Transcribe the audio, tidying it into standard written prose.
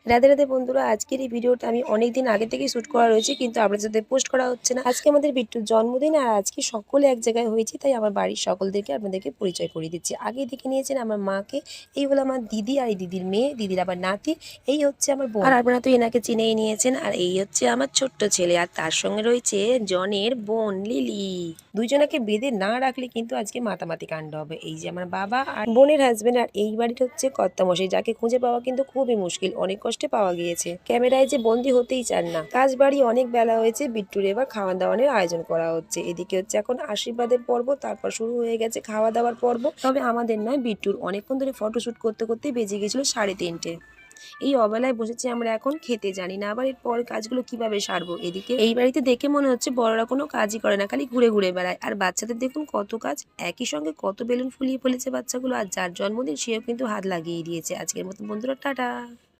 রাধে রাধে বন্ধুরা, আজকের এই ভিডিওটা আমি অনেকদিন আগে থেকেই শ্যুট করা রয়েছে, কিন্তু আপনাদের সাথে পোস্ট করা হচ্ছে না। আজকে আমাদের বিট্টুর জন্মদিন, আর আজকে সকলে এক জায়গায় হয়েছি, তাই আমার বাড়ির সকলদেরকে আপনাদেরকে পরিচয় করিয়ে দিচ্ছি। আগেই দেখে নিয়েছেন আমার মাকে, এই হলো আমার দিদি, আর এই দিদির মেয়ে, দিদির আবার নাতি, এই হচ্ছে আমার বোন। আর আপনারা তো এনাকে চিনেই নিয়েছেন। আর এই হচ্ছে আমার ছোট্ট ছেলে, আর তার সঙ্গে রয়েছে জনের বোন লিলি। দুইজনকে বেঁধে না রাখলে কিন্তু আজকে মাতামাতি কাণ্ড হবে। এই যে আমার বাবা আর বোনের হাজবেন্ড, আর এই বাড়িটা হচ্ছে কর্তামশাই, যাকে খুঁজে পাওয়া কিন্তু খুবই মুশকিল, অনেক কষ্টে পাওয়া গিয়েছে। ক্যামেরায় যে বন্দি হতেই চান না। কাজ বাড়ি অনেক বেলা হয়েছে, বিট্টুর এবার খাওয়া দাওয়ানোর আয়োজন করা হচ্ছে। এদিকে হচ্ছে এখন আশীর্বাদের পর্ব, তারপর শুরু হয়ে গেছে খাওয়া দাওয়ার পর্ব। তবে আমাদের নয়, বিট্টুর অনেকক্ষণ ধরে ফটোশুট করতে করতে বেজে গেছিল 3:30। এই অবেলায় বসেছি আমরা এখন খেতে, জানি না আবার এরপর কাজগুলো কিভাবে সারবো। এদিকে এই বাড়িতে দেখে মনে হচ্ছে বড়রা কোনো কাজই করে না, খালি ঘুরে ঘুরে বেড়ায়। আর বাচ্চাদের দেখুন কত কাজ, একই সঙ্গে কত বেলুন ফুলিয়ে ফেলেছে বাচ্চাগুলো। আর যার জন্মদিন সেও কিন্তু হাত লাগিয়ে দিয়েছে। আজকের মতো বন্ধুরা, টাটা।